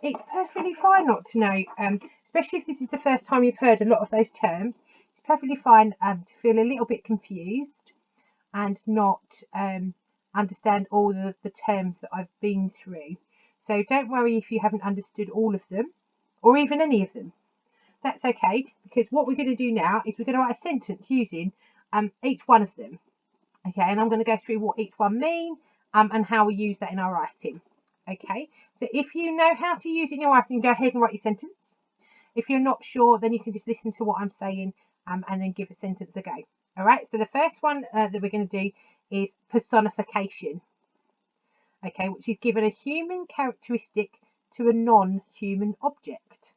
it's perfectly fine not to know, especially if this is the first time you've heard a lot of those terms. It's perfectly fine to feel a little bit confused and not understand all the terms that I've been through. So don't worry if you haven't understood all of them or even any of them. That's okay, because what we're going to do now is we're going to write a sentence using each one of them. Okay, and I'm going to go through what each one mean and how we use that in our writing. Okay, so if you know how to use it in your writing, go ahead and write your sentence. If you're not sure, then you can just listen to what I'm saying and then give a sentence a go. All right, so the first one that we're going to do is personification. Okay, which is given a human characteristic to a non-human object.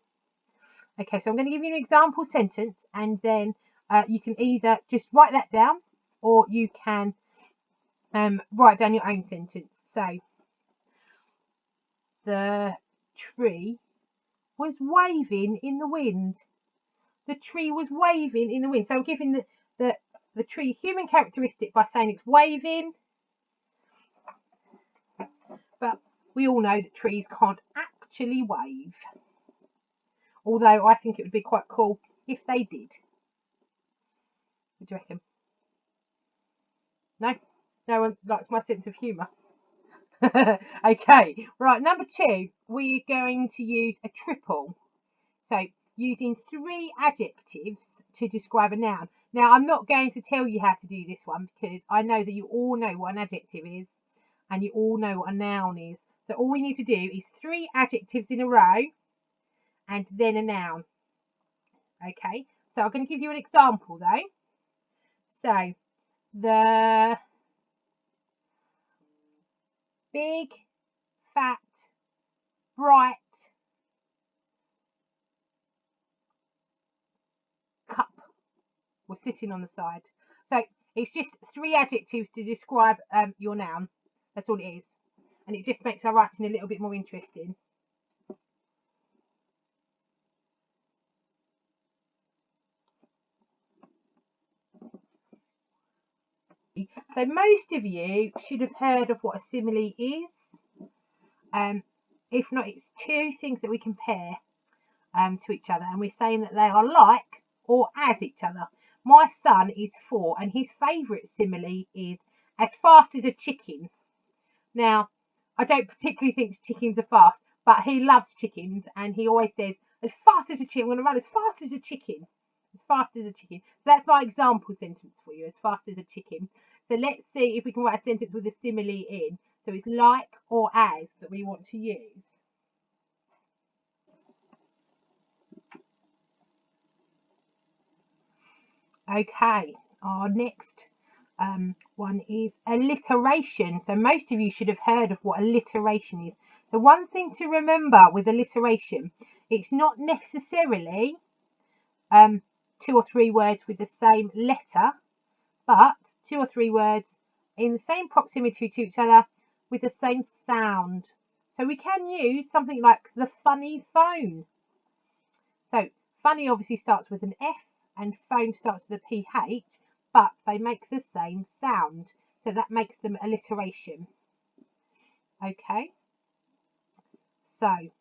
Okay, so I'm going to give you an example sentence, and then you can either just write that down or you can write down your own sentence. So, the tree was waving in the wind. The tree was waving in the wind. So I'm giving the tree human characteristic by saying it's waving. But we all know that trees can't actually wave. Although I think it would be quite cool if they did. What do you reckon? No? No one likes my sense of humour. Okay, right, number 2, we're going to use a triple. So, using 3 adjectives to describe a noun. Now, I'm not going to tell you how to do this one because I know that you all know what an adjective is and you all know what a noun is. So, all we need to do is 3 adjectives in a row and then a noun. Okay, so I'm going to give you an example though. So, the big, fat, bright cup was sitting on the side. So it's just 3 adjectives to describe your noun. That's all it is. And it just makes our writing a little bit more interesting. So most of you should have heard of what a simile is. If not, it's 2 things that we compare to each other, and we're saying that they are like or as each other. My son is 4 and his favourite simile is as fast as a chicken. Now, I don't particularly think chickens are fast, but he loves chickens and he always says, as fast as a chicken, I'm going to run as fast as a chicken. As fast as a chicken. So that's my example sentence for you, as fast as a chicken. So let's see if we can write a sentence with a simile in. So it's like or as that we want to use. Okay, our next one is alliteration. So most of you should have heard of what alliteration is. So one thing to remember with alliteration, it's not necessarily 2 or 3 words with the same letter, but 2 or 3 words in the same proximity to each other with the same sound. So we can use something like the funny phone. So funny obviously starts with an F and phone starts with a PH, but they make the same sound. So that makes them alliteration. Okay. So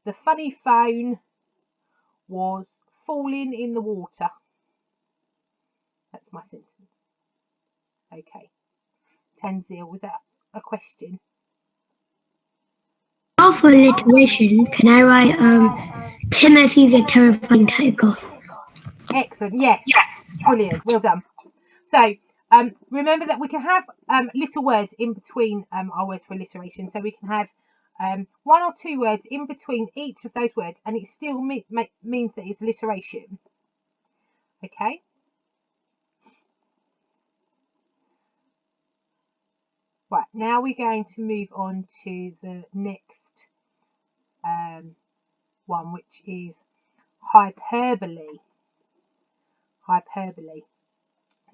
the funny phone was falling in the water. That's my sentence. Okay. Tanzil, was that a question? For alliteration, can I write Timothy the Terrifying Tiger? Excellent. Yes. Brilliant. Well done. So remember that we can have little words in between our words for alliteration. So we can have 1 or 2 words in between each of those words, and it still means that it's alliteration. Okay. Right, now we're going to move on to the next one, which is hyperbole. Hyperbole.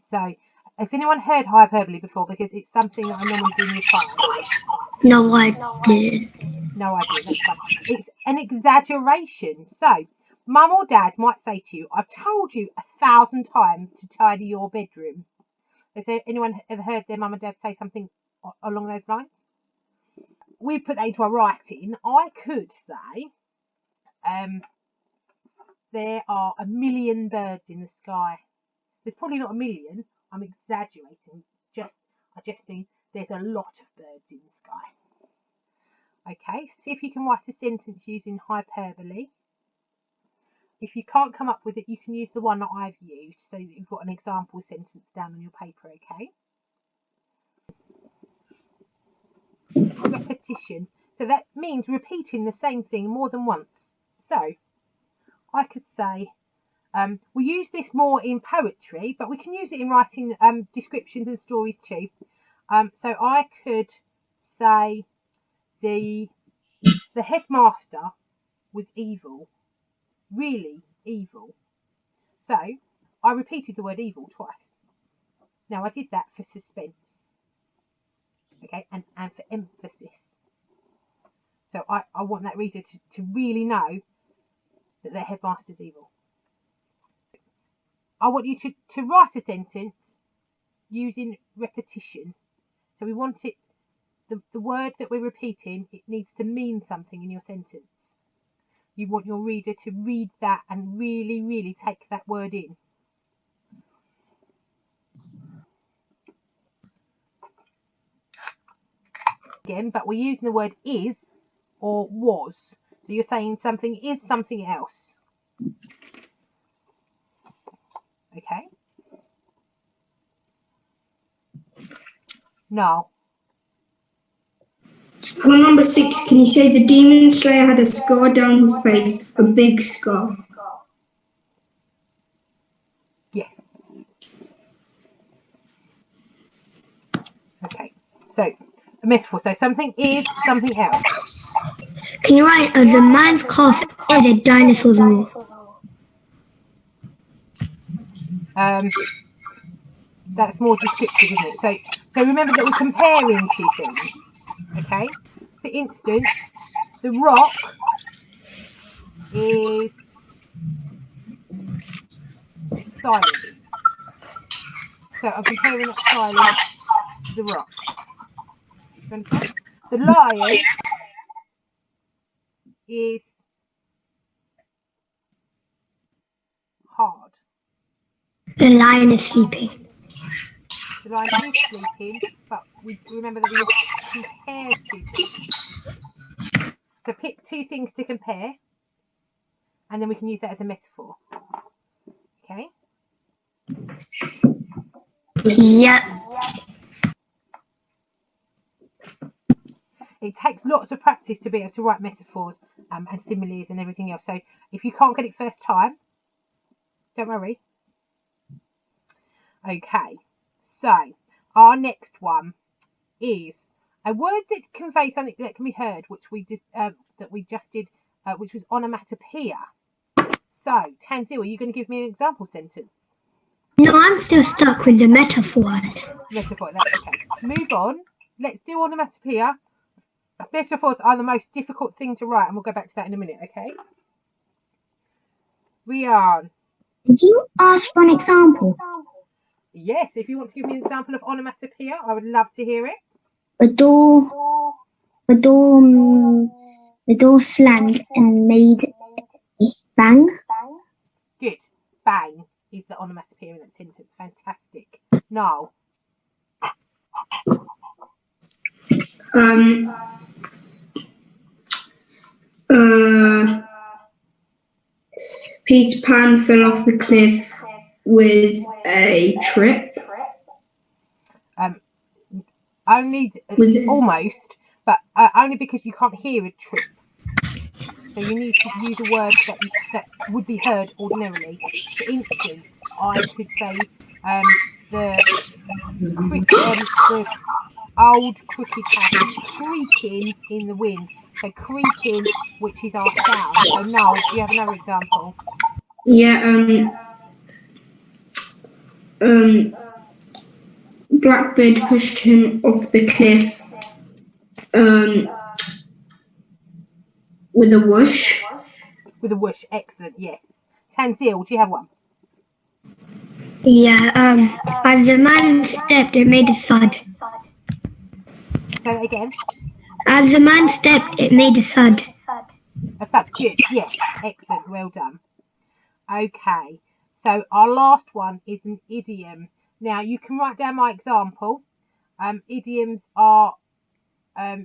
So, has anyone heard hyperbole before? Because it's something that I normally do in year 5. No, I didn't. No idea. That's fine. It's an exaggeration. So, Mum or Dad might say to you, I've told you 1,000 times to tidy your bedroom. Has anyone ever heard their mum and dad say something along those lines? we put that into our writing, I could say, there are a million birds in the sky. There's probably not a million. I'm exaggerating. I just mean there's a lot of birds in the sky. Okay, see if you can write a sentence using hyperbole. If you can't come up with it, you can use the one that I've used so that you've got an example sentence down on your paper, okay? Repetition. So that means repeating the same thing more than once. So I could say, we use this more in poetry, but we can use it in writing descriptions and stories too. So I could say the headmaster was evil, really evil. So I repeated the word evil twice. Now I did that for suspense, okay, and for emphasis. So I want that reader to really know that their headmaster's evil. I want you to write a sentence using repetition. So we want it, the word that we're repeating, it needs to mean something in your sentence. You want your reader to read that and really, really take that word in. Again, but we're using the word is or was. So you're saying something is something else. Okay. No. For number 6, can you say the demon slayer had a scar down his face, a big scar? Yes. Okay. So a metaphor. So something is something else. Can you write the man's cough is a dinosaur's roar? That's more descriptive, isn't it? So remember that we're comparing two things. Okay. For instance, the rock is silent. So I'm comparing that silence to the rock. You understand? The lion is hard. The lion is sleeping. The lion is sleeping, but we remember that we compare two things. So pick two things to compare, and then we can use that as a metaphor. Okay? Yeah. It takes lots of practice to be able to write metaphors and similes and everything else. So if you can't get it first time, don't worry. Okay, so our next one is a word that conveys something that can be heard, which we just did, which was onomatopoeia. So, Tanzil, are you going to give me an example sentence? No, I'm still stuck with the metaphor. Metaphor, that's okay. Move on. Let's do onomatopoeia. Metaphors are the most difficult thing to write, and we'll go back to that in a minute, okay? Rian. Did you ask for an example? Yes, if you want to give me an example of onomatopoeia, I would love to hear it. The door slammed and made a bang. Good. Bang is the onomatopoeia in that sentence. Fantastic. No. Peter Pan fell off the cliff with a trip. Only almost, but only because you can't hear a trip. So you need to use a word that would be heard ordinarily. For instance, I could say the old cricket hat is creaking in the wind. So creaking, which is our sound. So Noel, do you have another example? Yeah, Blackbird pushed him off the cliff with a whoosh. With a whoosh, excellent, yes. Tanzil, do you have one? Yeah, as the man stepped, it made a thud. Say that again. As the man stepped, it made a thud. A thud. Good. Yes. Excellent. Well done. Okay. So our last one is an idiom. Now you can write down my example. Idioms are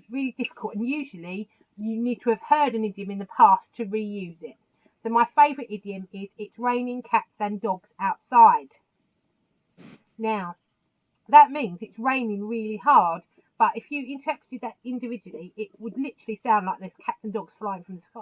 really difficult, and usually you need to have heard an idiom in the past to reuse it. So my favourite idiom is "It's raining cats and dogs outside." Now that means it's raining really hard, but if you interpreted that individually, it would literally sound like there's cats and dogs flying from the sky.